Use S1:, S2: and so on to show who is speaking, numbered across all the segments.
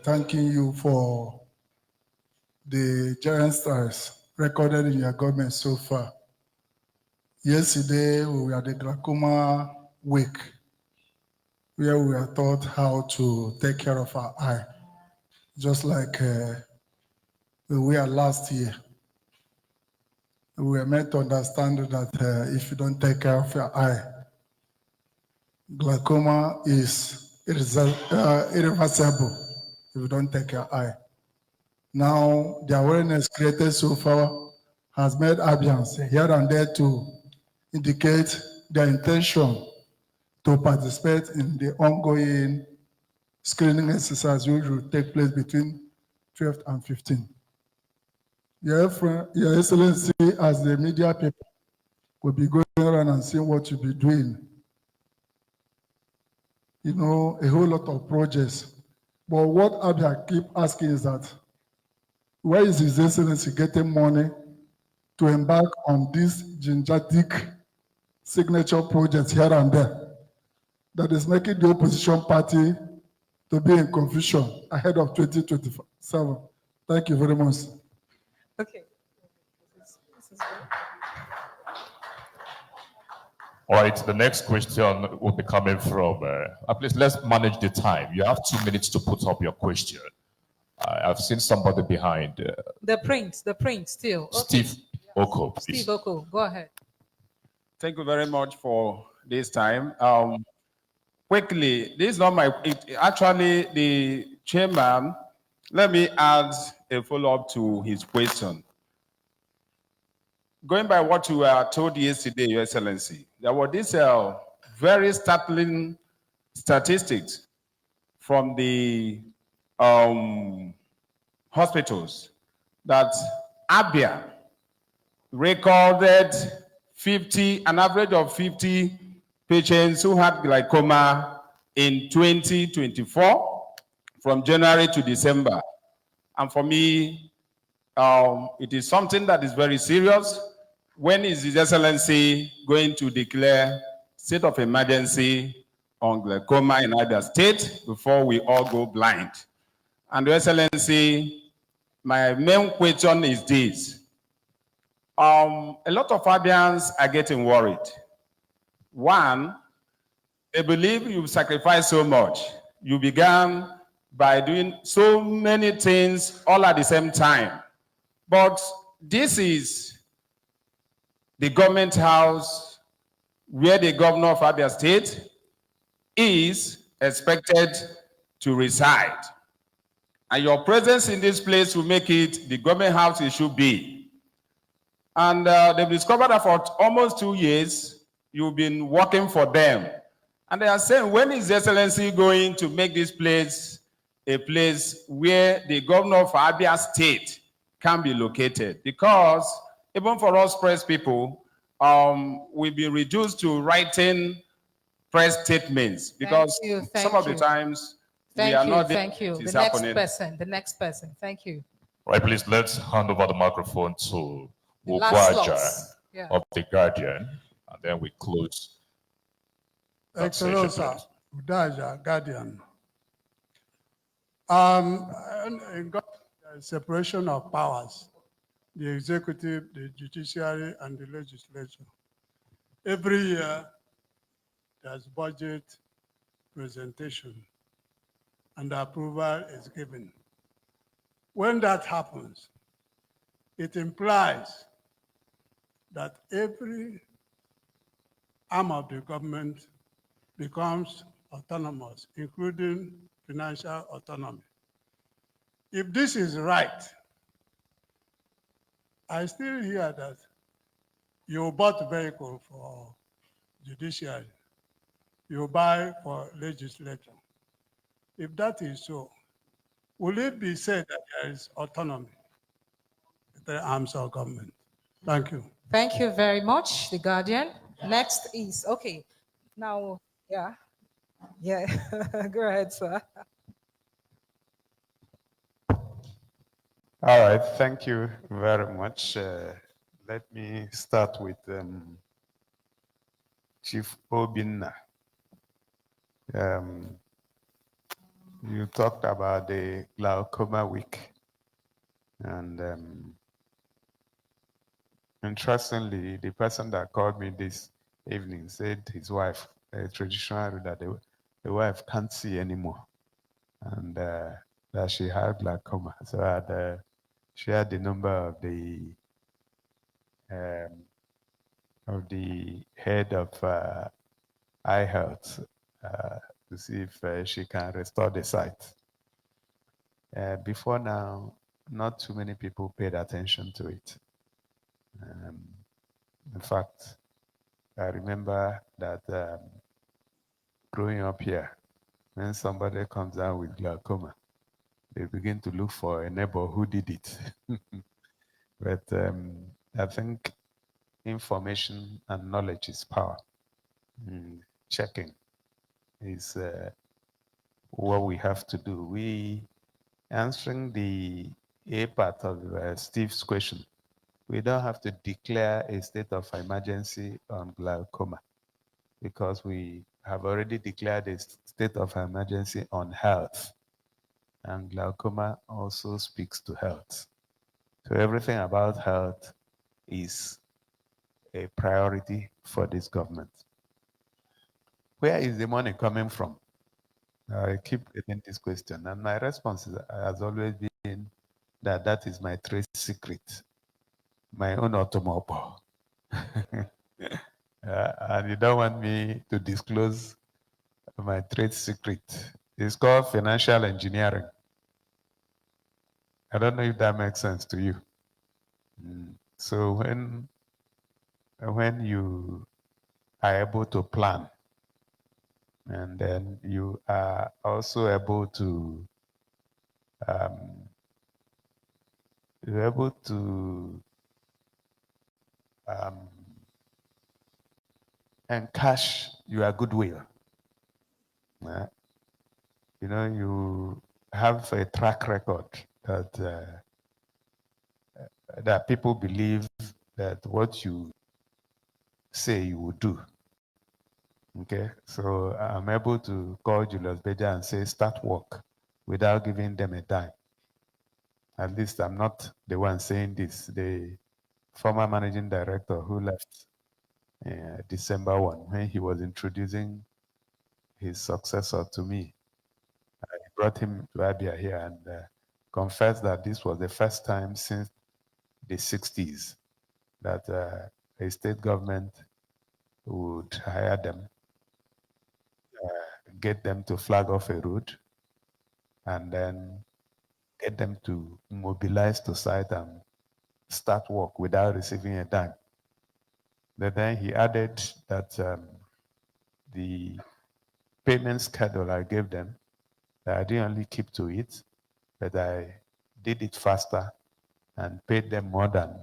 S1: thanking you for the giant strides recorded in your government so far. Yesterday, we were at the Glaucoma week, where we were taught how to take care of our eye, just like we were last year. We were meant to understand that if you don't take care of your eye, glaucoma is irreversible if you don't take your eye. Now, the awareness created so far has made Abians here and there to indicate their intention to participate in the ongoing screening exercise which will take place between 12th and 15th. Your Excellency, as the media people, will be going around and seeing what you'll be doing. You know, a whole lot of projects. But what Abia keep asking is that, where is His Excellency getting money to embark on these gingertic signature projects here and there that is making the opposition party to be in confusion ahead of 2027? Thank you very much.
S2: Okay. This is good.
S3: All right, the next question will be coming from, please let's manage the time. You have 2 minutes to put up your question. I've seen somebody behind.
S2: The print still. Okay.
S3: Steve Oko, please.
S2: Steve Oko, go ahead.
S4: Thank you very much for this time. Quickly, this is not my, actually the chairman, let me add a follow-up to his question. Going by what you were told yesterday, Your Excellency, there were these very startling statistics from the hospitals that Abia recorded an average of 50 patients who had glaucoma in 2024 from January to December. And for me, it is something that is very serious. When is His Excellency going to declare state of emergency on glaucoma in Abia State before we all go blind? And Your Excellency, my main question is this. A lot of Abians are getting worried. One, they believe you've sacrificed so much. You began by doing so many things all at the same time. But this is the government house where the governor of Abia State is expected to reside. And your presence in this place will make it the government house it should be. And they've discovered that for almost 2 years, you've been working for them. And they are saying, when is His Excellency going to make this place a place where the governor of Abia State can be located? Because even for us press people, we've been reduced to writing press statements because some of the times we are not.
S2: Thank you. The next person. Thank you.
S3: All right, please let's hand over the microphone to Ugwaja of The Guardian, and then we close.
S5: Excellent, Udaja, Guardian. In separation of powers, the executive, the judiciary, and the legislature. Every year, there's budget presentation, and approval is given. When that happens, it implies that every arm of the government becomes autonomous, including financial autonomy. If this is right, I still hear that you bought a vehicle for judiciary, you buy for legislature. If that is so, will it be said that there is autonomy in the arms of government? Thank you.
S2: Thank you very much, The Guardian. Next is, okay, now, yeah, go ahead, sir.
S6: All right, thank you very much. Let me start with Chief Obinna. you talked about the glaucoma week, and interestingly, the person that called me this evening said his wife, a traditional ruler, the wife can't see anymore, and that she had glaucoma. So I had shared the number um, of the head of eye health to see if she can restore the sight. Before now, not too many people paid attention to it. In fact, I remember that growing up here, when somebody comes out with glaucoma, they begin to look for a neighbor who did it. But I think information and knowledge is power. Checking is what we have to do. We answering the A part of Steve's question. We don't have to declare a state of emergency on glaucoma because we have already declared a state of emergency on health. And glaucoma also speaks to health. So everything about health is a priority for this government. Where is the money coming from? I keep getting this question, and my response has always been that that is my trade secret, my own automobile. And you don't want me to disclose my trade secret. It's called financial engineering. I don't know if that makes sense to you. So when you are able to plan, and then you are also able to you're able to encash your goodwill. You know, you have a track record that people believe that what you say you will do. Okay, so I'm able to call Julius Beja and say, start work without giving them a dime. At least I'm not the one saying this. The former managing director who left December 1, when he was introducing his successor to me, I brought him to Abia here and confessed that this was the first time since the 60s that a state government would hire them, get them to flag off a road, and then get them to mobilize to site and start work without receiving a dime. But then he added that the payment schedule I gave them, that I didn't only keep to it, but I did it faster and paid them more than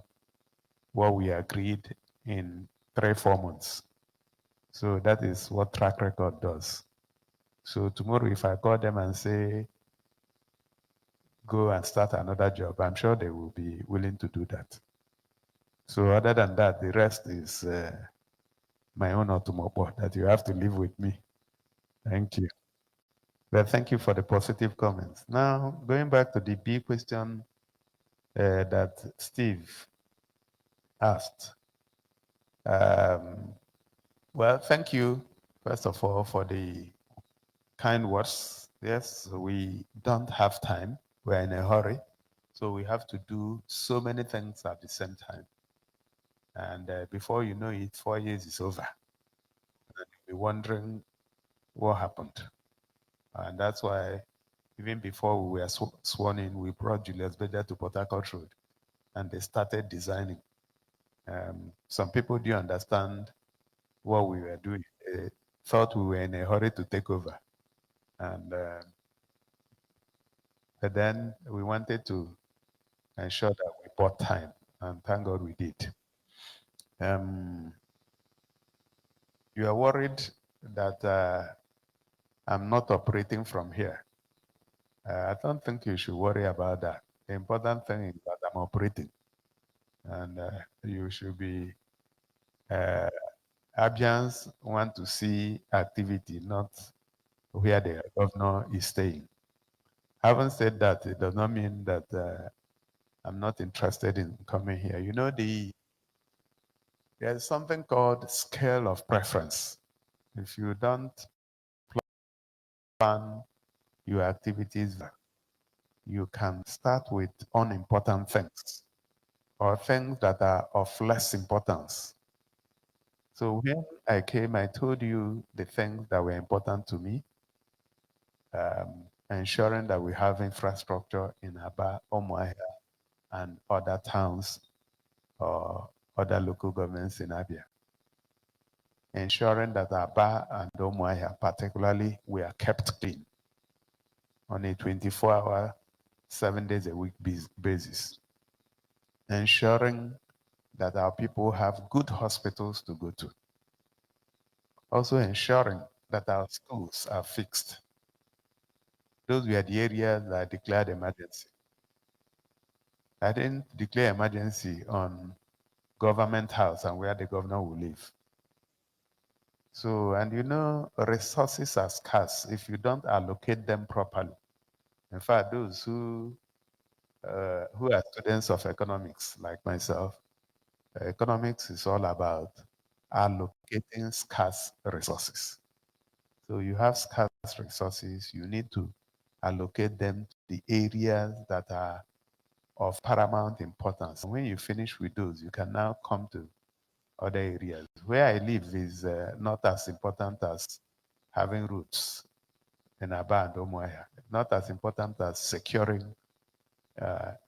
S6: what we agreed in 3-4 months. So that is what track record does. So tomorrow, if I call them and say, go and start another job, I'm sure they will be willing to do that. So other than that, the rest is my own automobile that you have to live with me. Thank you. Well, thank you for the positive comments. Now, going back to the big question that Steve asked. Well, thank you, first of all, for the kind words. Yes, we don't have time. We're in a hurry. So we have to do so many things at the same time. And before you know it, 4 years is over. And you'll be wondering what happened. And that's why even before we were sworn in, we brought Julius Beda to Port Harcourt Road and they started designing. Some people didn't understand what we were doing. They thought we were in a hurry to take over. And but then we wanted to ensure that we bought time, and thank God we did. You are worried that I'm not operating from here. I don't think you should worry about that. The important thing is that I'm operating. And you should be, Abians want to see activity, not where the governor is staying. Having said that, it does not mean that I'm not interested in coming here. You know, there's something called scale of preference. If you don't plan your activities, you can start with unimportant things or things that are of less importance. So when I came, I told you the things that were important to me, ensuring that we have infrastructure in Aba, Umuahia, and other towns or other local governments in Abia. Ensuring that Aba and Umuahia particularly were kept clean on a 24-hour, 7 days a week basis. Ensuring that our people have good hospitals to go to. Also ensuring that our schools are fixed. Those were the areas that I declared emergency. I didn't declare emergency on government house and where the governor will live. So, and you know, resources are scarce if you don't allocate them properly. In fact, those who are students of economics, like myself, economics is all about allocating scarce resources. So you have scarce resources, you need to allocate them to the areas that are of paramount importance. When you finish with those, you can now come to other areas. Where I live is not as important as having roots in Aba and Umuahia, not as important as securing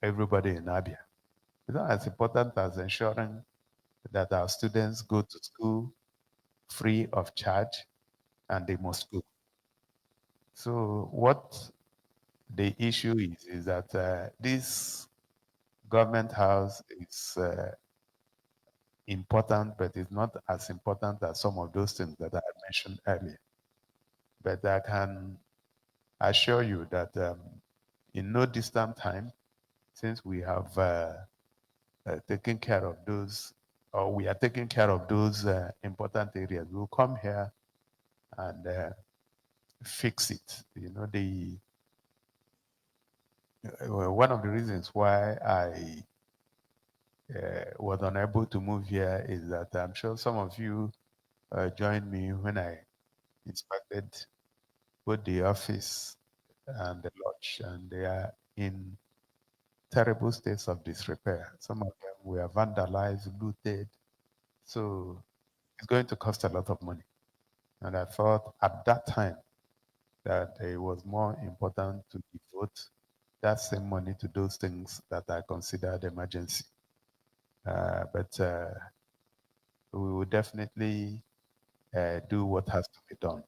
S6: everybody in Abia. It's not as important as ensuring that our students go to school free of charge and they must go. So what the issue is that this government house is important, but it's not as important as some of those things that I mentioned earlier. But I can assure you that in no distant time, since we have taken care of those, or we are taking care of those important areas, we'll come here and fix it. You know, one of the reasons why I was unable to move here is that I'm sure some of you joined me when I inspected both the office and the lodge, and they are in terrible states of disrepair. Some of them were vandalized, looted. So it's going to cost a lot of money. And I thought at that time that it was more important to devote that same money to those things that I considered emergency. But we will definitely do what has to be done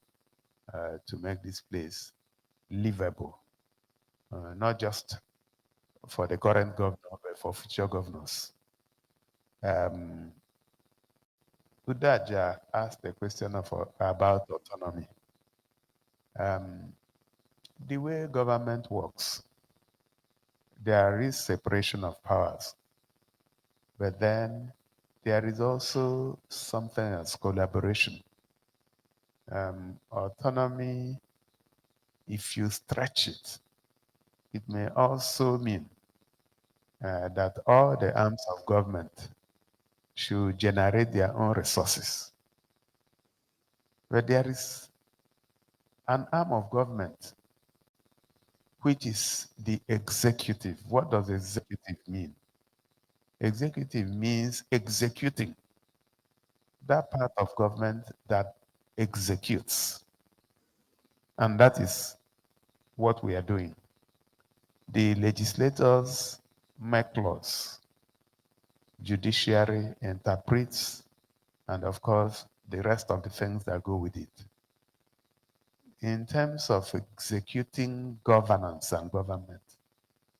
S6: to make this place livable, not just for the current governor, but for future governors. Udaja asked a question about autonomy. The way government works, there is separation of powers, but then there is also something as collaboration. Autonomy, if you stretch it, it may also mean that all the arms of government should generate their own resources. But there is an arm of government which is the executive. What does executive mean? Executive means executing. That part of government that executes. And that is what we are doing. The legislators make laws, judiciary interprets, and of course, the rest of the things that go with it. In terms of executing governance and government,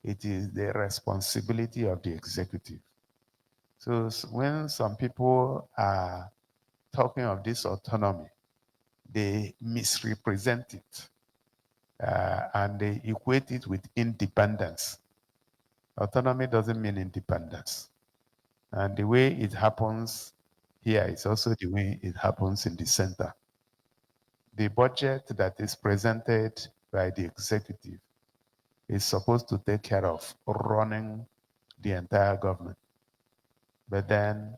S6: it is the responsibility of the executive. So when some people are talking of this autonomy, they misrepresent it and they equate it with independence. Autonomy doesn't mean independence. And the way it happens here is also the way it happens in the center. The budget that is presented by the executive is supposed to take care of running the entire government. But then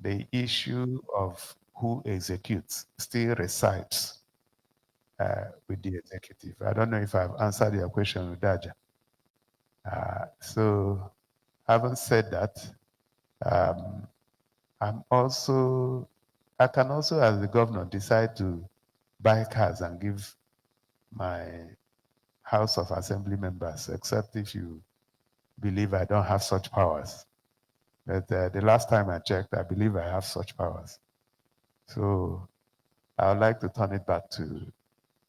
S6: the issue of who executes still resides with the executive. I don't know if I've answered your question, Udaja. So having said that, I can also, as the governor, decide to buy cars and give my House of Assembly members, except if you believe I don't have such powers. But the last time I checked, I believe I have such powers. So I would like to turn it back to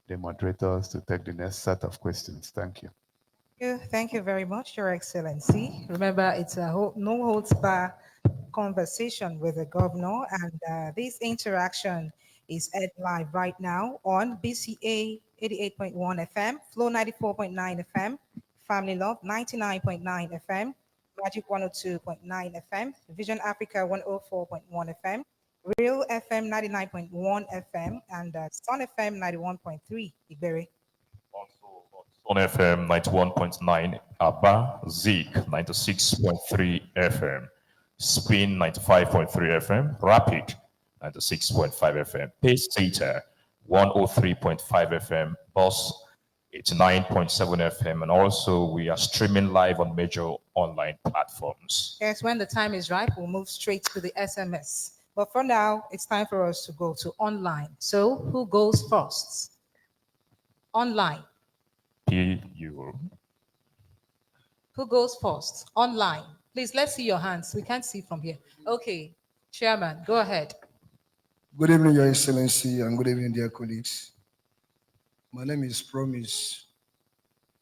S6: the moderators to take the next set of questions. Thank you.
S2: Thank you very much, Your Excellency. Remember, it's a no holds bar conversation with the governor, and this interaction is aired live right now on BCA 88.1 FM, Flow 94.9 FM, Family Love 99.9 FM, Magic 102.9 FM, Vision Africa 104.1 FM, Real FM 99.1 FM, and Sun FM 91.3, Iberi.
S3: On FM 91.9, Abba, Zeke 96.3 FM, Spin 95.3 FM, Rapid 96.5 FM, Pace Theta 103.5 FM, Boss 89.7 FM, and also we are streaming live on major online platforms.
S2: Yes, when the time is right, we'll move straight to the SMS. But for now, it's time for us to go to online. So who goes first? Online.
S3: PU.
S2: Who goes first? Online. Please, let's see your hands. We can't see from here. Okay, Chairman, go ahead.
S7: Good evening, Your Excellency, and good evening, dear colleagues. My name is Promise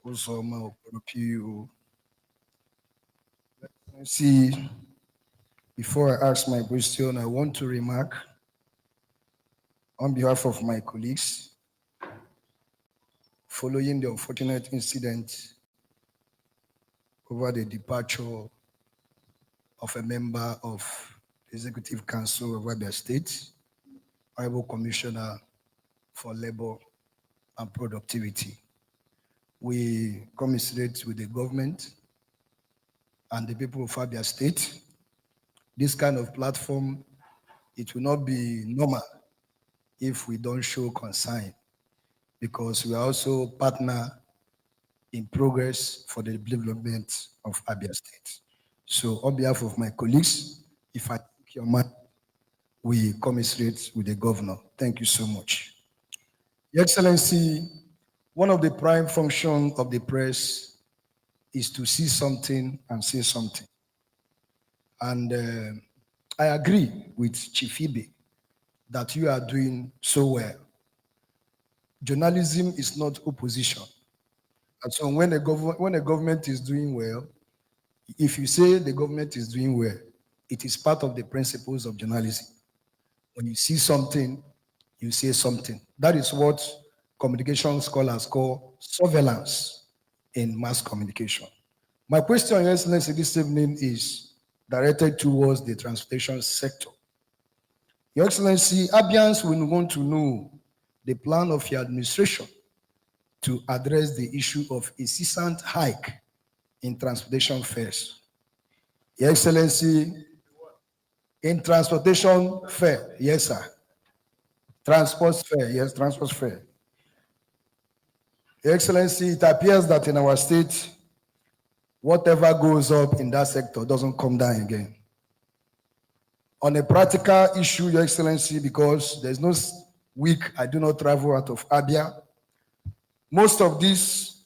S7: Uzoma PU. See, before I ask my question, I want to remark on behalf of my colleagues following the unfortunate incident over the departure of a member of the Executive Council of Abia State, Honorable Commissioner for Labor and Productivity. We commiserate with the government and the people of Abia State. This kind of platform, it will not be normal if we don't show concern, because we are also partner in progress for the development of Abia State. So on behalf of my colleagues, if I take your mind, we commiserate with the governor. Thank you so much. Your Excellency, one of the prime functions of the press is to see something and say something. And I agree with Chief Ibe that you are doing so well. Journalism is not opposition. And so when a government is doing well, if you say the government is doing well, it is part of the principles of journalism. When you see something, you say something. That is what communication scholars call surveillance in mass communication. My question, Your Excellency, this evening is directed towards the transportation sector. Your Excellency, Abians will want to know the plan of your administration to address the issue of incessant hike in transportation fares. Your Excellency, in transportation fare, yes, sir. Transport fare, yes, transport fare. Your Excellency, it appears that in our state, whatever goes up in that sector doesn't come down again. On a practical issue, Your Excellency, because there's no week I do not travel out of Abia, most of these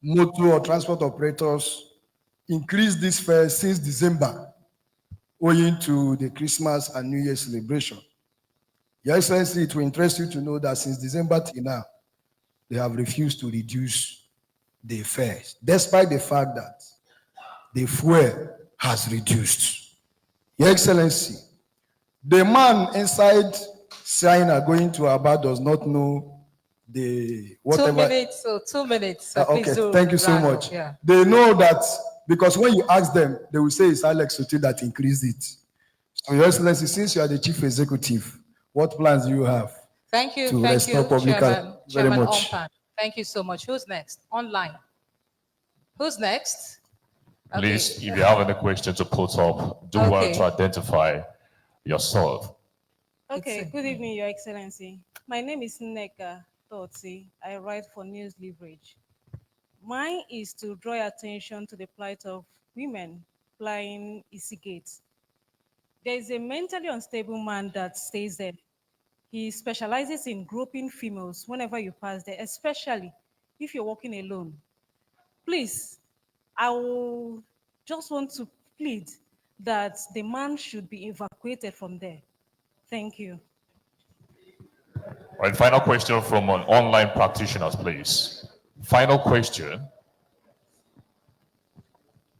S7: motor or transport operators increased this fare since December, owing to the Christmas and New Year celebration. Your Excellency, it will interest you to know that since December till now, they have refused to reduce the fares, despite the fact that the fuel has reduced. Your Excellency, the man inside China going to Abba does not know the whatever.
S2: 2 minutes, so 2 minutes.
S7: Okay, thank you so much.
S2: Yeah.
S7: They know that because when you ask them, they will say it's Alex Otti that increased it. So, Your Excellency, since you are the chief executive, what plans do you have?
S2: Thank you,
S7: to restore public
S2: Chairman
S7: very much.
S2: Ompan. Thank you so much. Who's next? Online. Who's next?
S3: Please, if you have any question to put up, do well
S2: Okay.
S3: to identify yourself.
S8: Okay, good evening, Your Excellency. My name is Nneka Toti. I write for News Leverage. Mine is to draw your attention to the plight of women flying Easy Gate. There is a mentally unstable man that stays there. He specializes in groping females whenever you pass there, especially if you're walking alone. Please, I will just want to plead that the man should be evacuated from there. Thank you.
S3: All right, final question from an online practitioners, please. Final question.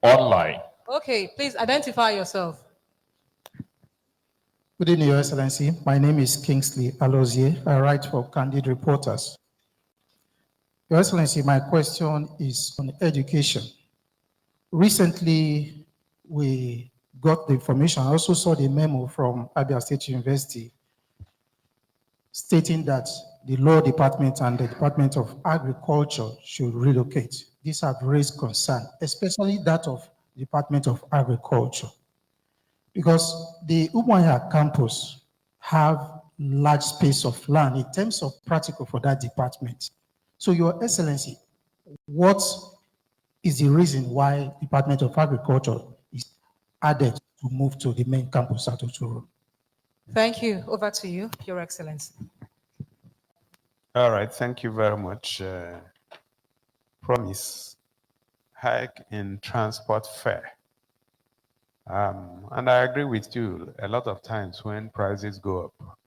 S3: Online.
S2: Okay, please identify yourself.
S9: Good evening, Your Excellency. My name is Kingsley Alozie. I write for Candid Reporters. Your Excellency, my question is on education. Recently, we got the information. I also saw the memo from Abia State University stating that the Law Department and the Department of Agriculture should relocate. These have raised concern, especially that of the Department of Agriculture, because the Umuahia campus have large space of land in terms of practical for that department. So, Your Excellency, what is the reason why Department of Agriculture is added to move to the main campus at Oturu?
S2: Thank you. Over to you, Your Excellency.
S6: All right, thank you very much. Promise hike in transport fare. And I agree with you. A lot of times when prices go up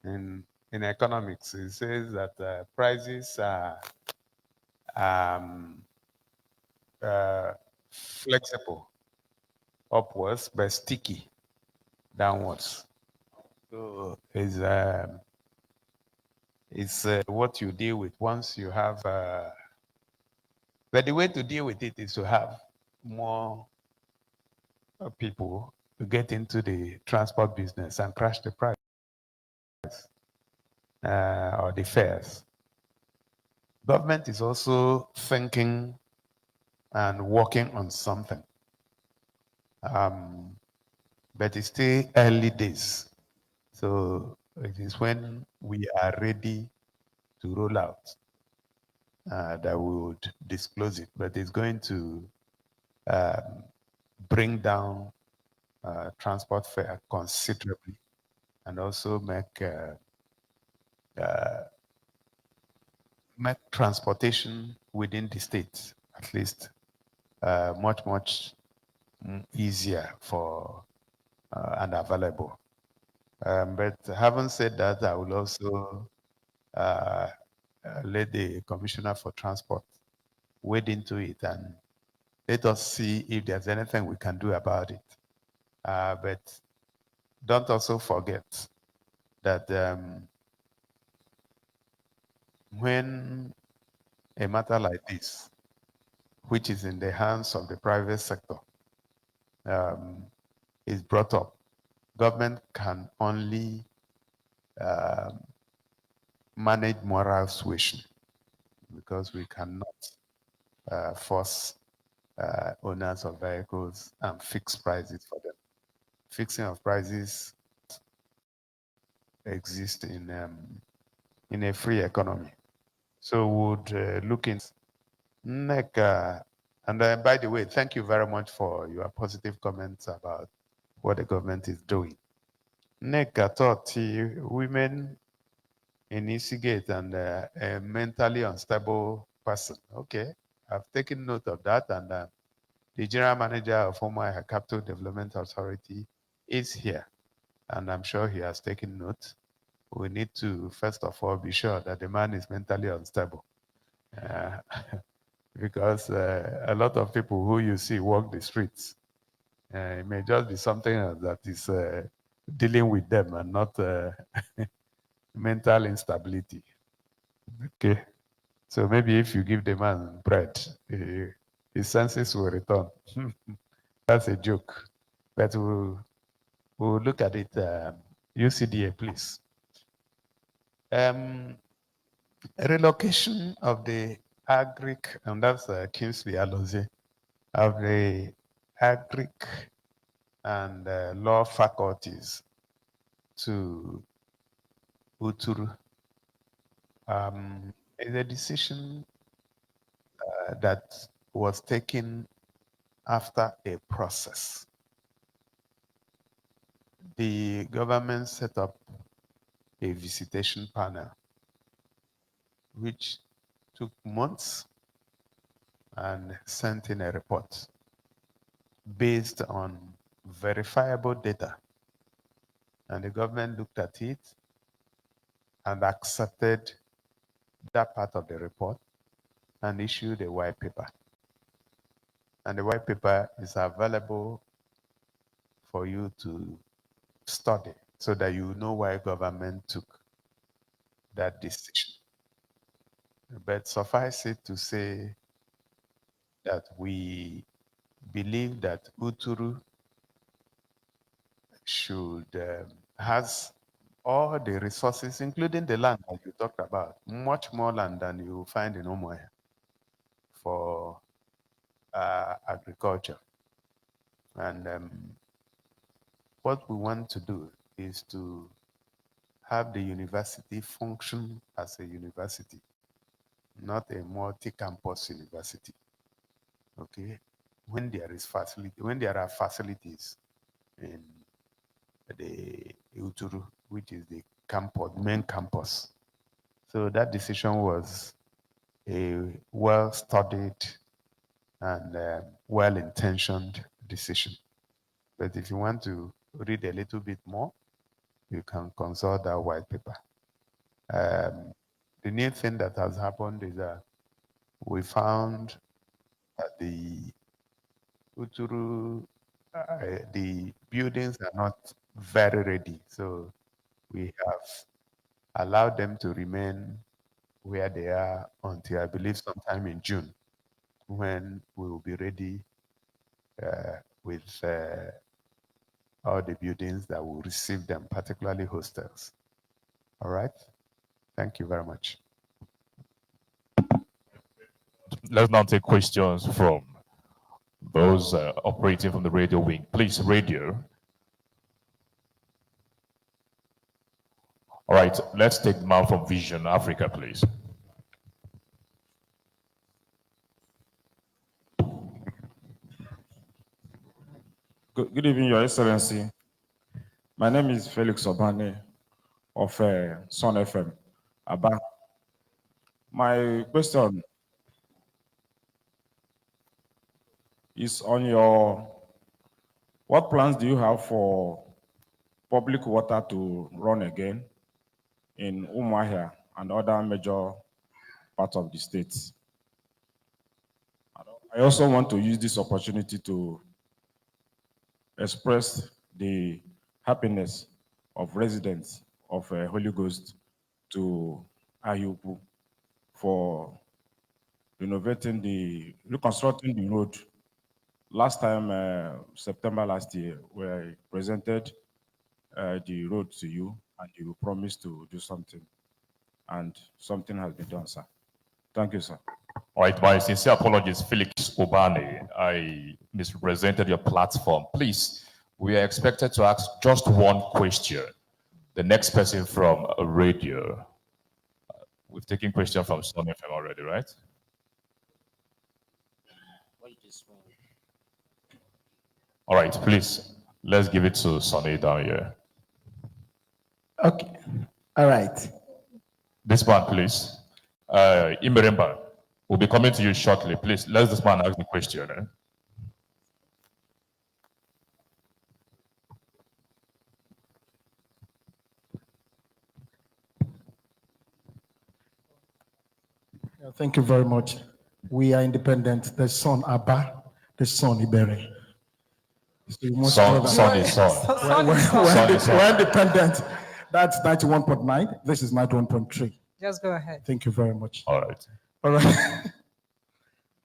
S6: in economics, it says that prices are flexible upwards but sticky downwards. So it's what you deal with once you have. But the way to deal with it is to have more people to get into the transport business and crash the price or the fares. Government is also thinking and working on something. But it's still early days. So it is when we are ready to roll out that we would disclose it. But it's going to bring down transport fare considerably and also make transportation within the state at least much easier for and available. But having said that, I will also let the Commissioner for Transport wade into it and let us see if there's anything we can do about it. But don't also forget that when a matter like this, which is in the hands of the private sector, is brought up, government can only manage moral suasion because we cannot force owners of vehicles and fix prices for them. Fixing of prices exist in a free economy. So would look in NECA. And by the way, thank you very much for your positive comments about what the government is doing. NECA thought women in Eastgate and a mentally unstable person. Okay, I've taken note of that. And the general manager of Umuahia Capital Development Authority is here. And I'm sure he has taken note. We need to, first of all, be sure that the man is mentally unstable. Because a lot of people who you see walk the streets, it may just be something that is dealing with them and not mental instability. Okay, so maybe if you give the man bread, his senses will return. That's a joke, but we'll look at it. UCDA, please. Relocation of the Agric, and that's Kingsley Alozie, of the Agric and law faculties to Uturu. Is a decision that was taken after a process. The government set up a visitation panel, which took months and sent in a report based on verifiable data. And the government looked at it and accepted that part of the report and issued a white paper. And the white paper is available for you to study so that you know why government took that decision. But suffice it to say that we believe that Uturu should has all the resources, including the land that you talked about, much more land than you find in Umuahia for agriculture. And what we want to do is to have the university function as a university, not a multi-campus university. Okay, when there is facility, when there are facilities in the Uturu, which is the campus, main campus. So that decision was a well-studied and well-intentioned decision. But if you want to read a little bit more, you can consult that white paper. The new thing that has happened is that we found that the Uturu, the buildings are not very ready. So we have allowed them to remain where they are until, I believe, sometime in June, when we will be ready with all the buildings that will receive them, particularly hostels. All right? Thank you very much.
S3: Let's now take questions from those operating from the radio wing. Please, radio. All right, let's take the man from Vision Africa, please.
S10: Good evening, Your Excellency. My name is Felix Obane of Sun FM, Abia. My question is on what plans do you have for public water to run again in Umuahia and other major parts of the state? I also want to use this opportunity to express the happiness of residents of Holy Ghost to Ayupu for reconstructing the road. Last time, September last year, where I presented the road to you and you promised to do something, and something has been done, sir. Thank you, sir.
S3: All right, my sincere apologies, Felix Obane. I misrepresented your platform. Please, we are expected to ask just one question. The next person from radio. We've taken question from Sun FM already, right? All right, please, let's give it to Sonny down here.
S11: Okay, all right.
S3: This man, please. Imeremba, we'll be coming to you shortly. Please, let this man ask the question.
S11: Thank you very much. We are independent. The son Abba, the son Ibere.
S3: Son is son.
S11: We're independent. That's 91.9. This is 91.3.
S2: Just go ahead.
S11: Thank you very much.
S3: All right.
S11: All right.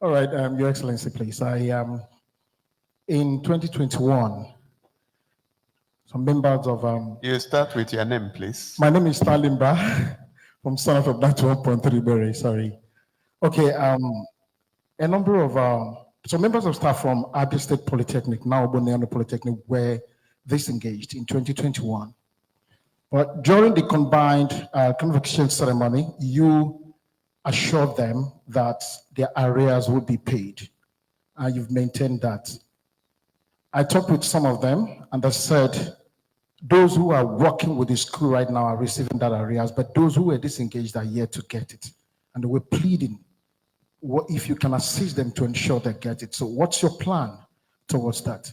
S11: All right, Your Excellency, please. I am in 2021. Some members of
S6: You start with your name, please.
S11: My name is Stalimba from Son of 91.3 Berry. Sorry. Okay, a number of so members of staff from Abia State Polytechnic, now Oboneano Polytechnic, were disengaged in 2021. But during the combined convocation ceremony, you assured them that their arrears would be paid, and you've maintained that. I talked with some of them, and they said those who are working with the school right now are receiving that arrears, but those who were disengaged are yet to get it. And they were pleading if you can assist them to ensure they get it. So what's your plan towards that?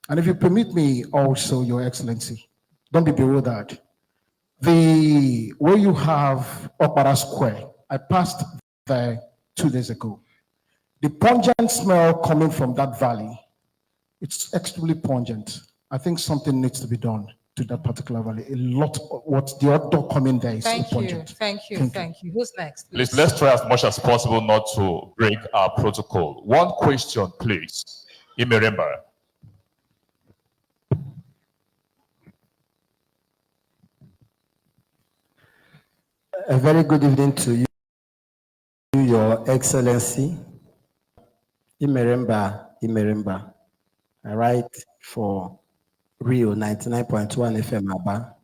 S11: And if you permit me also, Your Excellency, don't be bewildered. Where you have Opera Square, I passed there 2 days ago. The pungent smell coming from that valley, it's extremely pungent. I think something needs to be done to that particular valley. A lot of what the outdoor coming there is so pungent.
S2: Thank you. Who's next?
S3: Please, let's try as much as possible not to break our protocol. One question, please. Imeremba.
S12: A very good evening to you, Your Excellency. Imeremba. I write for Rio 99.1 FM Aba.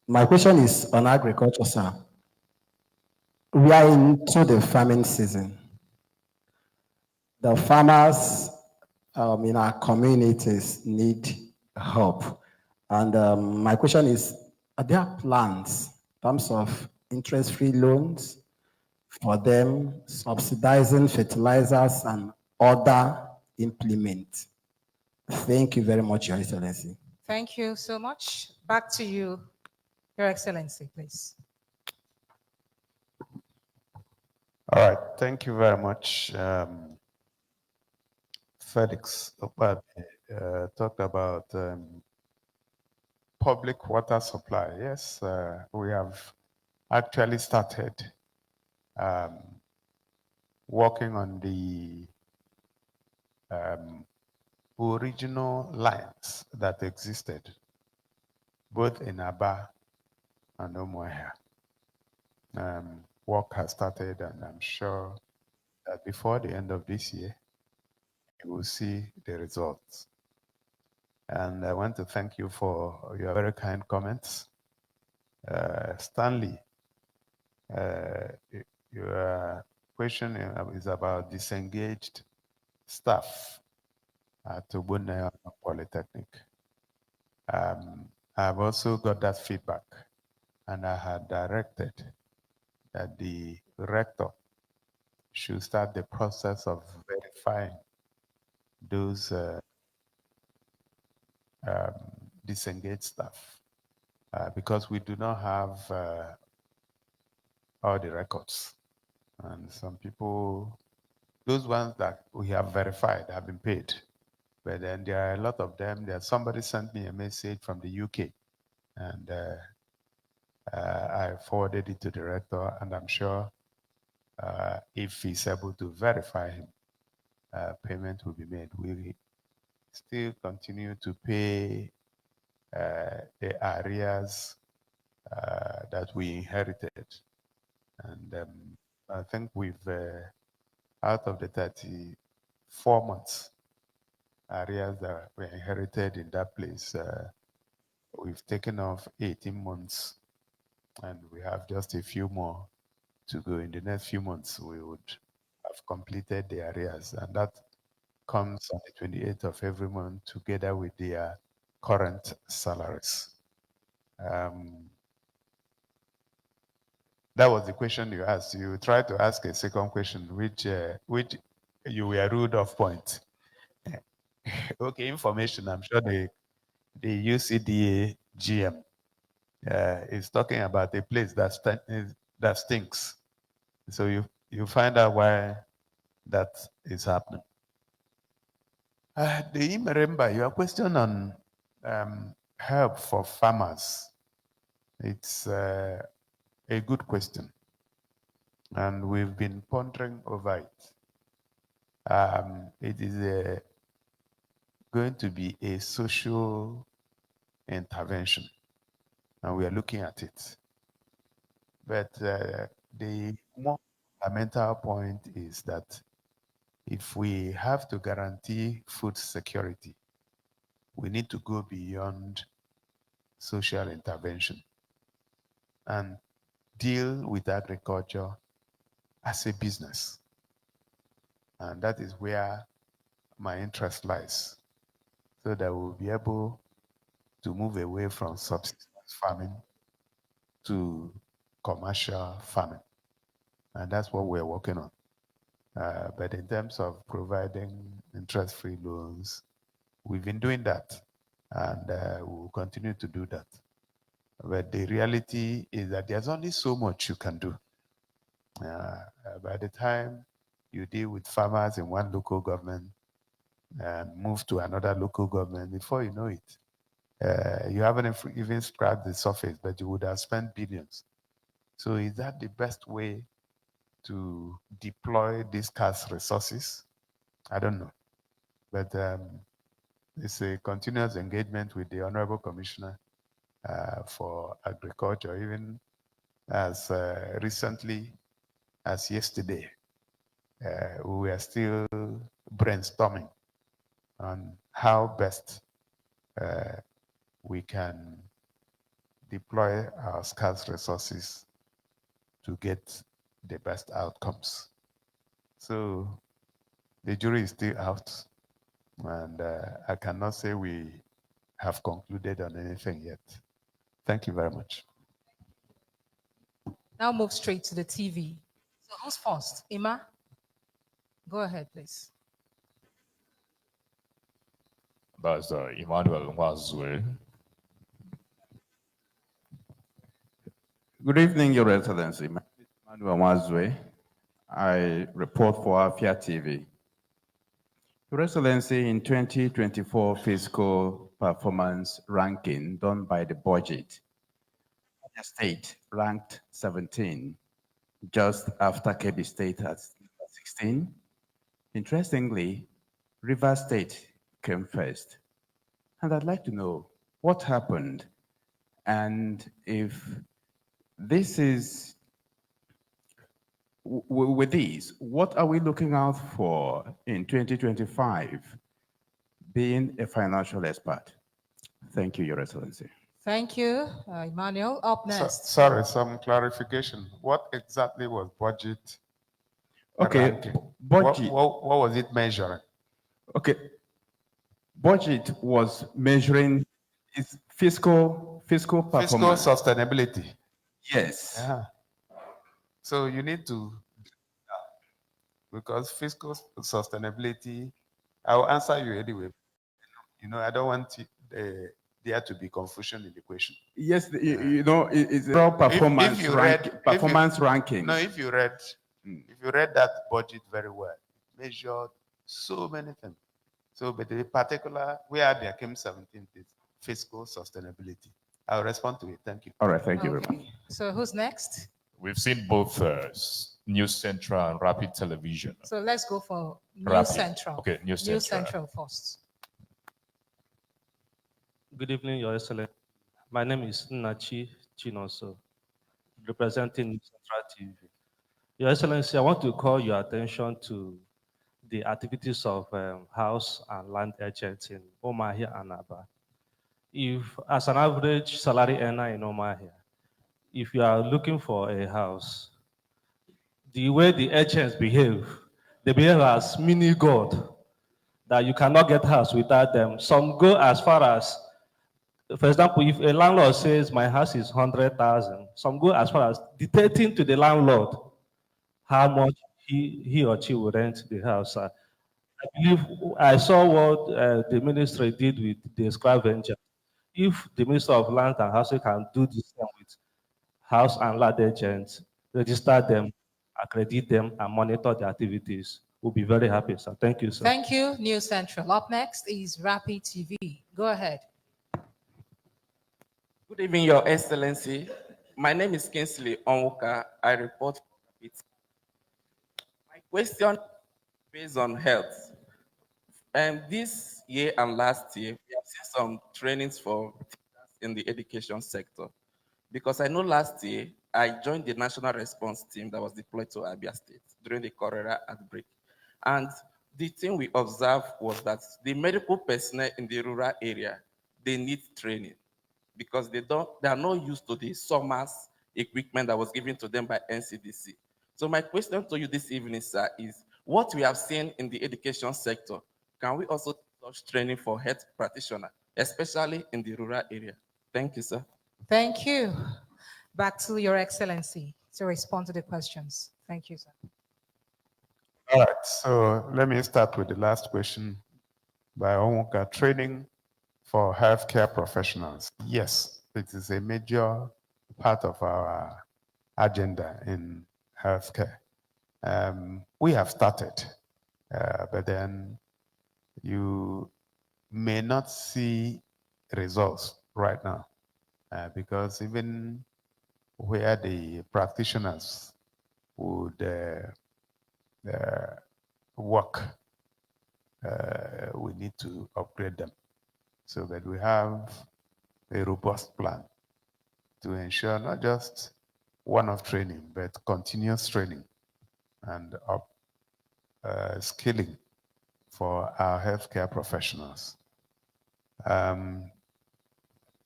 S12: My question is on agriculture, sir. We are into the farming season. The farmers in our communities need help. And my question is, are there plans in terms of interest-free loans for them, subsidizing fertilizers and other implements? Thank you very much, Your Excellency.
S2: Thank you so much. Back to you, Your Excellency, please.
S6: All right, thank you very much. Felix talked about public water supply. Yes, we have actually started working on the original lines that existed, both in Aba and Umuahia. Work has started, and I'm sure that before the end of this year, you will see the results. And I want to thank you for your very kind comments. Stanley, your question is about disengaged staff at Oboneano Polytechnic. I've also got that feedback, and I had directed that the rector should start the process of verifying those disengaged staff, because we do not have all the records. And some people, those ones that we have verified have been paid, but then there are a lot of them. Somebody sent me a message from the UK, and I forwarded it to the rector, and I'm sure if he's able to verify him, payment will be made. We still continue to pay the arrears that we inherited. And I think we've, out of the 34 months arrears that we inherited in that place, we've taken off 18 months, and we have just a few more to go. In the next few months, we would have completed the arrears, and that comes on the 28th of every month together with their current salaries. That was the question you asked. You tried to ask a second question, which you were ruled off point. Okay, information. I'm sure the UCDA GM is talking about a place that stinks. So you find out why that is happening. The Imeremba, your question on help for farmers, it's a good question, and we've been pondering over it. It is going to be a social intervention, and we are looking at it. But the more fundamental point is that if we have to guarantee food security, we need to go beyond social intervention and deal with agriculture as a business. And that is where my interest lies, so that we'll be able to move away from subsistence farming to commercial farming. And that's what we're working on. But in terms of providing interest-free loans, we've been doing that, and we'll continue to do that. But the reality is that there's only so much you can do. By the time you deal with farmers in one local government and move to another local government, before you know it, you haven't even scratched the surface, but you would have spent billions. So is that the best way to deploy these scarce resources? I don't know. But it's a continuous engagement with the Honorable Commissioner for Agriculture, even as recently as yesterday. We are still brainstorming on how best we can deploy our scarce resources to get the best outcomes. So the jury is still out, and I cannot say we have concluded on anything yet. Thank you very much.
S2: Now move straight to the TV. So who's first? Emma? Go ahead, please.
S3: That's Emmanuel Wazwe.
S13: Good evening, Your Excellency. My name is Emmanuel Wazwe. I report for Abia TV. Your Excellency, in 2024 fiscal performance ranking done by the budget, Abia State ranked 17, just after Kebbi State at 16. Interestingly, Rivers State came first. And I'd like to know what happened, and if this is, with these, what are we looking out for in 2025, being a financial expert? Thank you, Your Excellency.
S2: Thank you, Emmanuel. Up next.
S6: Sorry, some clarification. What exactly was budget?
S13: Okay,
S6: ranking?
S13: budget.
S6: What was it measuring?
S13: Okay, budget was measuring its fiscal performance.
S6: Fiscal sustainability.
S13: Yes.
S6: Yeah. So you need to, because fiscal sustainability, I'll answer you anyway. You know, I don't want there to be confusion in the question.
S13: Yes, you know, it's a performance ranking.
S6: No, if you read that budget very well, it measured so many things. So, but the particular where there came 17th is fiscal sustainability. I'll respond to it. Thank you.
S13: All right, thank you very much.
S2: So who's next?
S3: We've seen both News Central and Rapid Television.
S2: So let's go for News
S3: Rapid.
S2: Central.
S3: Okay, News
S2: News
S3: Central.
S2: Central first.
S14: Good evening, Your Excellency. My name is Nachi Chinoso, representing News Central TV. Your Excellency, I want to call your attention to the activities of house and land agents in Omahia and Aba. If, as an average salary earner in Omahia, if you are looking for a house, the way the agents behave, they behave as mini God, that you cannot get house without them. Some go as far as, for example, if a landlord says my house is 100,000, some go as far as dictating to the landlord how much he or she will rent the house. I believe I saw what the ministry did with the scavenger. If the Minister of Land and Housing can do the same with house and land agents, register them, accredit them, and monitor the activities, we'll be very happy, sir. Thank you, sir.
S2: Thank you, News Central. Up next is Rapid TV. Go ahead.
S15: Good evening, Your Excellency. My name is Kinsley Onwuka. I report for Rapid. My question based on health. This year and last year, we have seen some trainings for in the education sector. Because I know last year, I joined the national response team that was deployed to Abia State during the cholera outbreak. And the thing we observed was that the medical personnel in the rural area, they need training because they are not used to the SOMAS equipment that was given to them by NCDC. So my question to you this evening, sir, is what we have seen in the education sector, can we also touch training for health practitioners, especially in the rural area? Thank you, sir.
S2: Thank you. Back to Your Excellency to respond to the questions. Thank you, sir.
S6: All right, so let me start with the last question by Onwuka. Training for healthcare professionals. Yes, it is a major part of our agenda in healthcare. We have started, but then you may not see results right now because even where the practitioners would work, we need to upgrade them so that we have a robust plan to ensure not just one-off training, but continuous training and skilling for our healthcare professionals.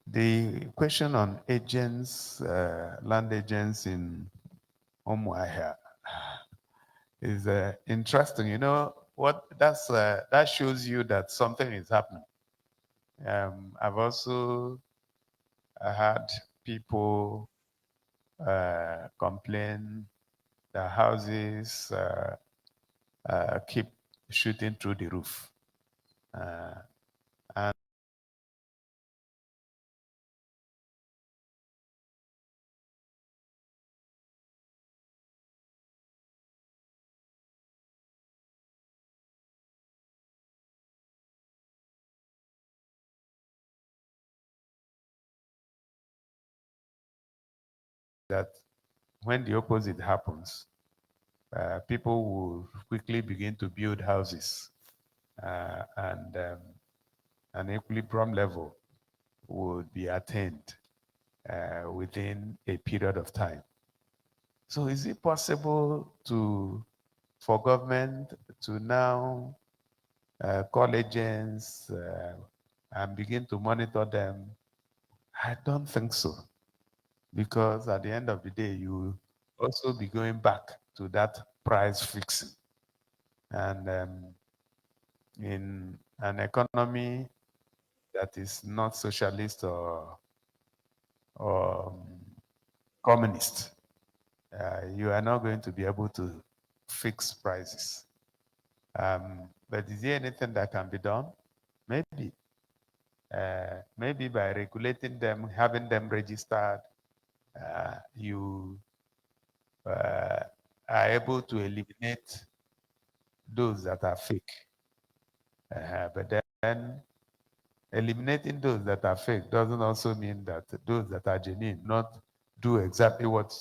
S6: The question on agents, land agents in Umuahia is interesting. You know what? That shows you that something is happening. I've also had people complain the houses keep shooting through the roof. And that when the opposite happens, people will quickly begin to build houses and an equilibrium level would be attained within a period of time. So is it possible for government to now call agents and begin to monitor them? I don't think so. Because at the end of the day, you will also be going back to that price fixing. And in an economy that is not socialist or communist, you are not going to be able to fix prices. But is there anything that can be done? Maybe. Maybe by regulating them, having them registered, you are able to eliminate those that are fake. But then eliminating those that are fake doesn't also mean that those that are genuine not do exactly what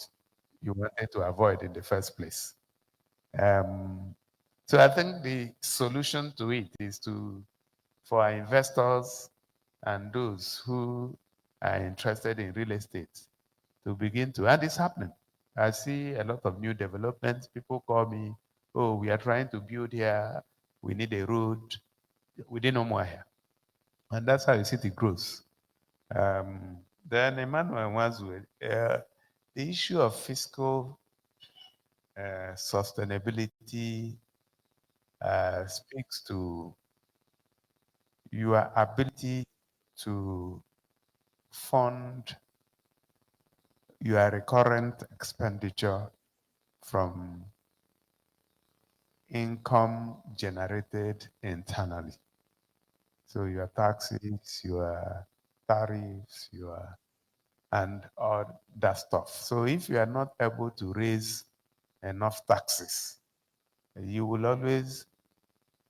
S6: you wanted to avoid in the first place. So I think the solution to it is for our investors and those who are interested in real estate to begin to, and it's happening. I see a lot of new developments. People call me, oh, we are trying to build here. We need a road. We didn't know more here. And that's how you see the growth. Then Emmanuel Wazwe, the issue of fiscal sustainability speaks to your ability to fund your recurrent expenditure from income generated internally. So your taxes, your tariffs, and all that stuff. So if you are not able to raise enough taxes, you will always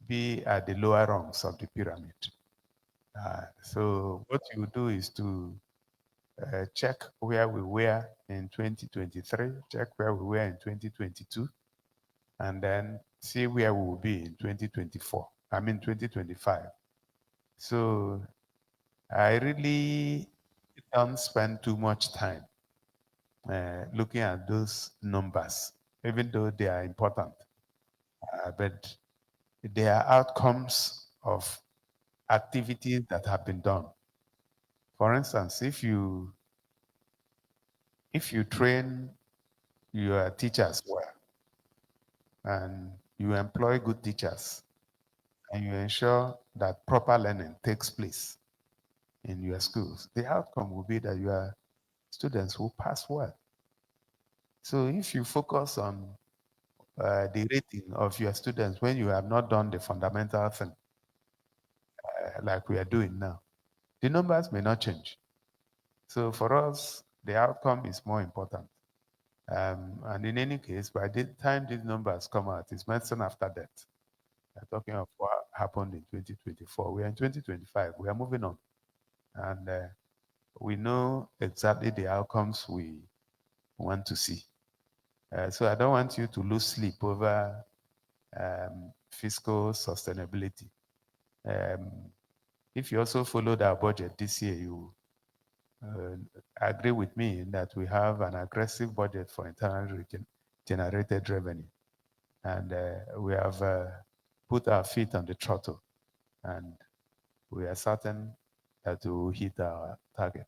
S6: be at the lower rungs of the pyramid. So what you do is to check where we were in 2023, check where we were in 2022, and then see where we will be in 2025. So I really don't spend too much time looking at those numbers, even though they are important, but they are outcomes of activities that have been done. For instance, if you train your teachers well and you employ good teachers and you ensure that proper learning takes place in your schools, the outcome will be that your students will pass well. So if you focus on the rating of your students when you have not done the fundamental thing, like we are doing now, the numbers may not change. So for us, the outcome is more important. And in any case, by the time these numbers come out, it's medicine after death. We're talking of what happened in 2024. We are in 2025. We are moving on. And we know exactly the outcomes we want to see. So I don't want you to lose sleep over fiscal sustainability. If you also followed our budget this year, you agree with me that we have an aggressive budget for internally generated revenue. And we have put our feet on the throttle, and we are certain that we will hit our target.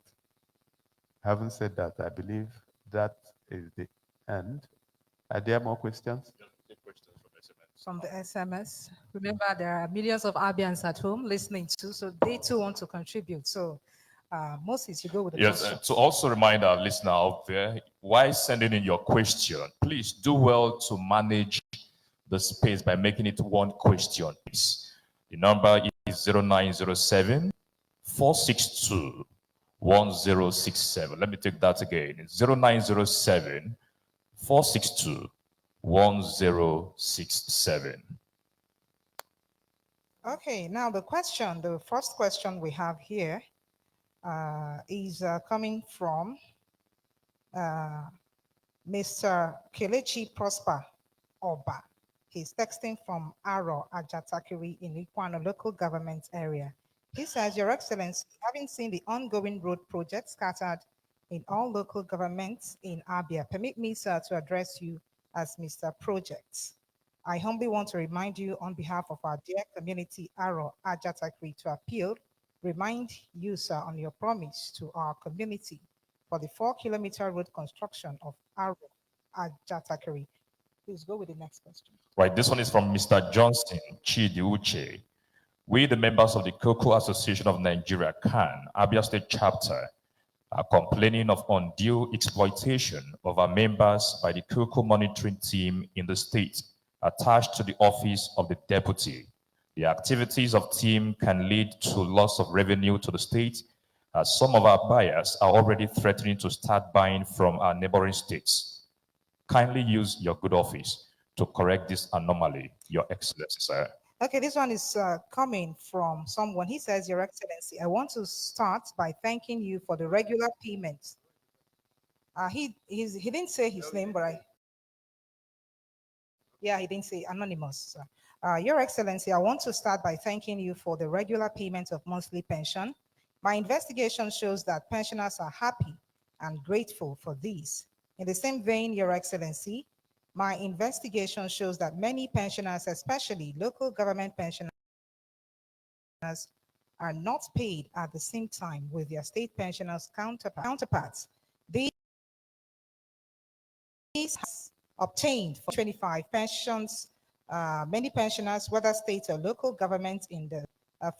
S6: Having said that, I believe that is the end. Are there more questions?
S2: From the SMS. Remember, there are millions of Abians at home listening too, so they too want to contribute. So, Moses, you go with the
S3: Yes,
S2: question.
S3: to also remind our listener out there, while sending in your question, please do well to manage the space by making it one question, please. The number is 0907 462 1067. Let me take that again. It's 0907 462 1067.
S2: Okay, now the first question we have here is coming from Mr. Kelechi Prosper Oba. He's texting from Aro, Ajatakiri in Ikwano local government area. He says, Your Excellency, having seen the ongoing road projects scattered in all local governments in Abia, permit me, sir, to address you as Mr. Projects. I humbly want to remind you on behalf of our dear community, Aro, Ajatakiri, to appeal, remind you, sir, on your promise to our community for the 4-kilometer road construction of Aro, Ajatakiri. Please go with the next question.
S3: Right, this one is from Mr. Johnson Chidi Uche. We, the members of the Cocoa Association of Nigeria, CAN, Abia State Chapter, are complaining of undue exploitation of our members by the cocoa monitoring team in the state attached to the office of the deputy. The activities of team can lead to loss of revenue to the state, as some of our buyers are already threatening to start buying from our neighboring states. Kindly use your good office to correct this anomaly, Your Excellency, sir.
S2: Okay, this one is coming from someone. He says, Your Excellency, I want to start by thanking you for the regular payments. He didn't say his name, but he didn't say anonymous. Your Excellency, I want to start by thanking you for the regular payment of monthly pension. My investigation shows that pensioners are happy and grateful for these. In the same vein, Your Excellency, my investigation shows that many pensioners, especially local government pensioners, are not paid at the same time with their state pensioners' counterparts. These obtained for 25 pensions. Many pensioners, whether state or local government, in the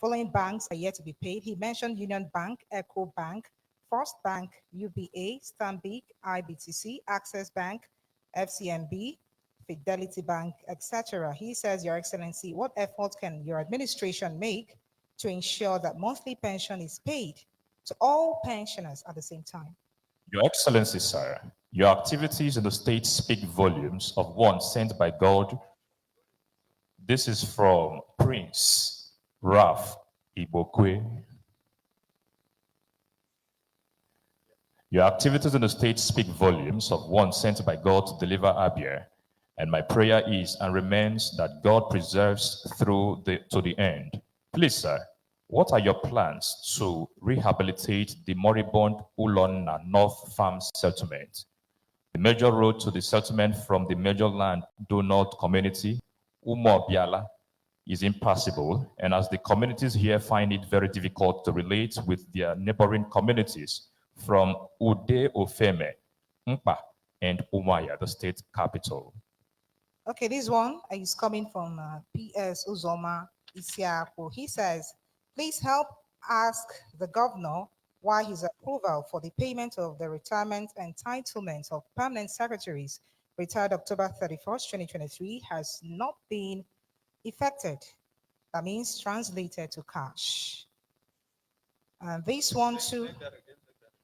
S2: following banks are yet to be paid. He mentioned Union Bank, Echo Bank, First Bank, UBA, Stanbic, IBTC, Access Bank, FCMB, Fidelity Bank, etc. He says, Your Excellency, what efforts can your administration make to ensure that monthly pension is paid to all pensioners at the same time?
S3: Your Excellency, sir, your activities in the state speak volumes of one sent by God. This is from Prince Raf Ibokwe. Your activities in the state speak volumes of one sent by God to deliver Abia. And my prayer is and remains that God preserves to the end. Please, sir, what are your plans to rehabilitate the moribund Ulonna North Farm settlement? The major road to the settlement from the major land donor community, Umobiala, is impassable, and as the communities here find it very difficult to relate with their neighboring communities from Ude Ofeme, Mpa, and Umaya, the state capital.
S2: Okay, this one is coming from PS Uzoma Isiapo. He says, please help ask the governor why his approval for the payment of the retirement entitlements of permanent secretaries retired October 31st, 2023 has not been effected. That means translated to cash. And this one too.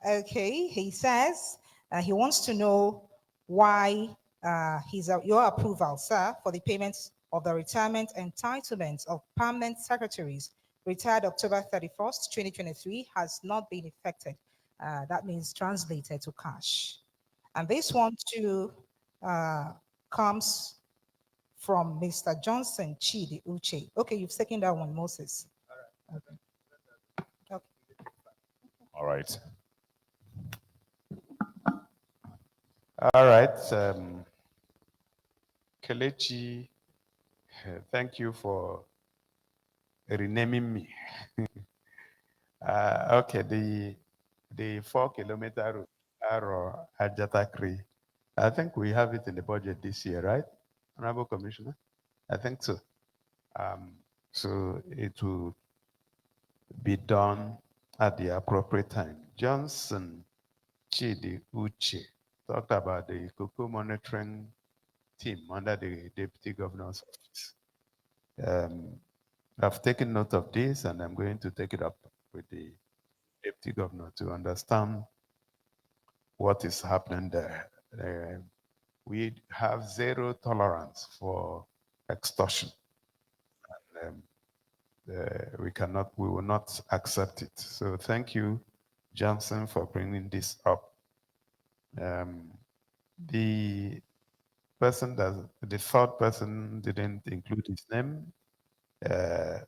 S2: Okay, he says he wants to know why your approval, sir, for the payment of the retirement entitlements of permanent secretaries retired October 31st, 2023 has not been effected. That means translated to cash. And this one too comes from Mr. Johnson Chidi Uche. Okay, you've taken that one, Moses. Okay. Okay.
S3: All right.
S6: All right. Kelechi, thank you for renaming me. Okay, the 4-kilometer route, Aro Ajatakri, I think we have it in the budget this year, right, Honorable Commissioner? I think so. So it will be done at the appropriate time. Johnson Chidi Uche talked about the cocoa monitoring team under the Deputy Governor's office. I've taken note of this, and I'm going to take it up with the Deputy Governor to understand what is happening there. We have zero tolerance for extortion. And, we will not accept it. So thank you, Johnson, for bringing this up. The third person didn't include his name,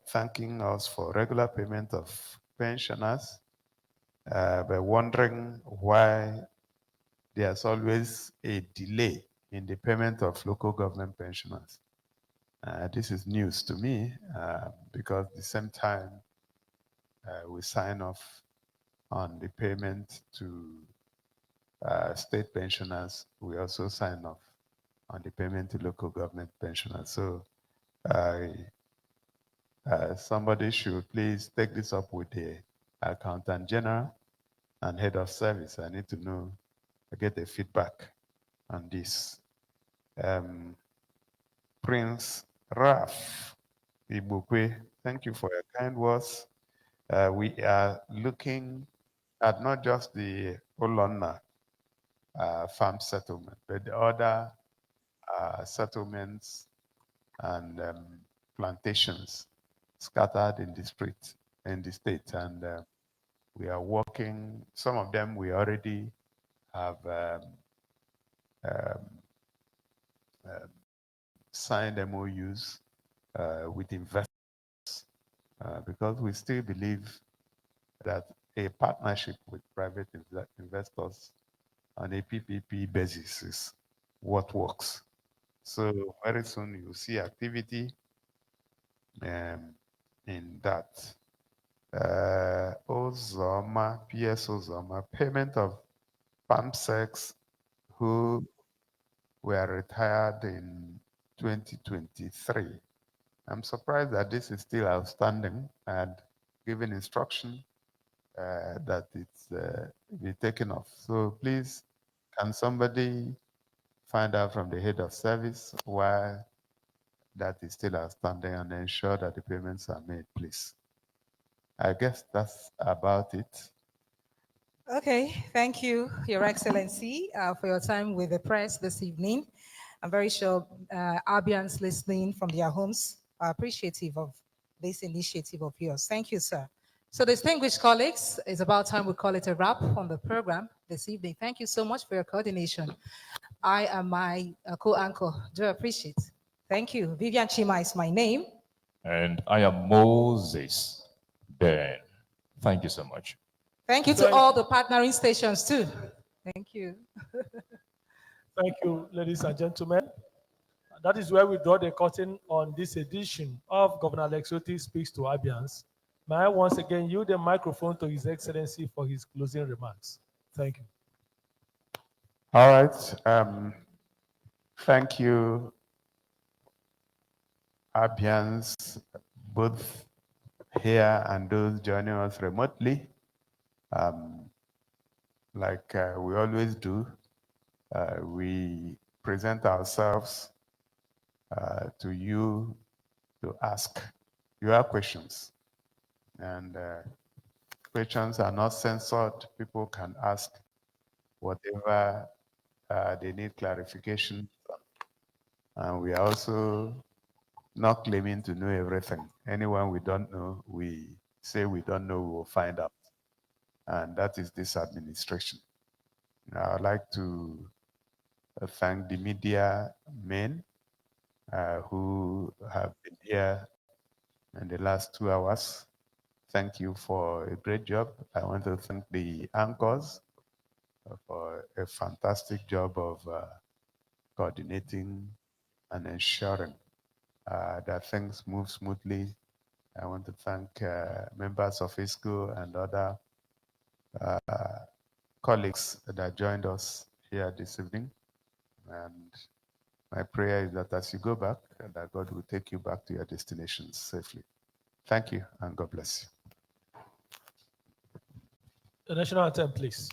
S6: thanking us for regular payment of pensioners, but wondering why there's always a delay in the payment of local government pensioners. This is news to me because at the same time we sign off on the payment to state pensioners, we also sign off on the payment to local government pensioners. So somebody should please take this up with the Accountant General and Head of Service. I need to know, get the feedback on this. Prince Raf Ibukwe, thank you for your kind words. We are looking at not just the Olonna farm settlement, but the other settlements and plantations scattered in the street, in the state. And we are working, some of them we already have signed MOUs with investors because we still believe that a partnership with private investors on a PPP basis is what works. So very soon you'll see activity in that. Ozoma, PS Ozoma, payment of PAMSEX who were retired in 2023. I'm surprised that this is still outstanding and given instruction that it's be taken off. So please, can somebody find out from the head of service why that is still outstanding and ensure that the payments are made, please? I guess that's about it.
S2: Okay, thank you, Your Excellency, for your time with the press this evening. I'm very sure Abians listening from their homes are appreciative of this initiative of yours. Thank you, sir. So distinguished colleagues, it's about time we call it a wrap on the program this evening. Thank you so much for your coordination. I and my co-anchor do appreciate. Thank you. Vivian Chima is my name.
S3: And I am Moses Ben. Thank you so much.
S2: Thank you to all the partnering stations too. Thank you.
S16: Thank you, ladies and gentlemen. That is where we draw the curtain on this edition of Governor Alex Otti Speaks to Abians. May I once again yield the microphone to His Excellency for his closing remarks. Thank you.
S6: All right. Thank you, Abians, both here and those joining us remotely. Like we always do, we present ourselves to you to ask your questions. And questions are not censored. People can ask whatever they need clarification on. And we are also not claiming to know everything. Anyone we don't know, we say we don't know, we will find out. And that is this administration. Now, I'd like to thank the media men who have been here in the last 2 hours. Thank you for a great job. I want to thank the anchors for a fantastic job of coordinating and ensuring that things move smoothly. I want to thank members of Fiscal and other colleagues that joined us here this evening. And my prayer is that as you go back, that God will take you back to your destinations safely. Thank you, and God bless you.
S16: The national anthem, please.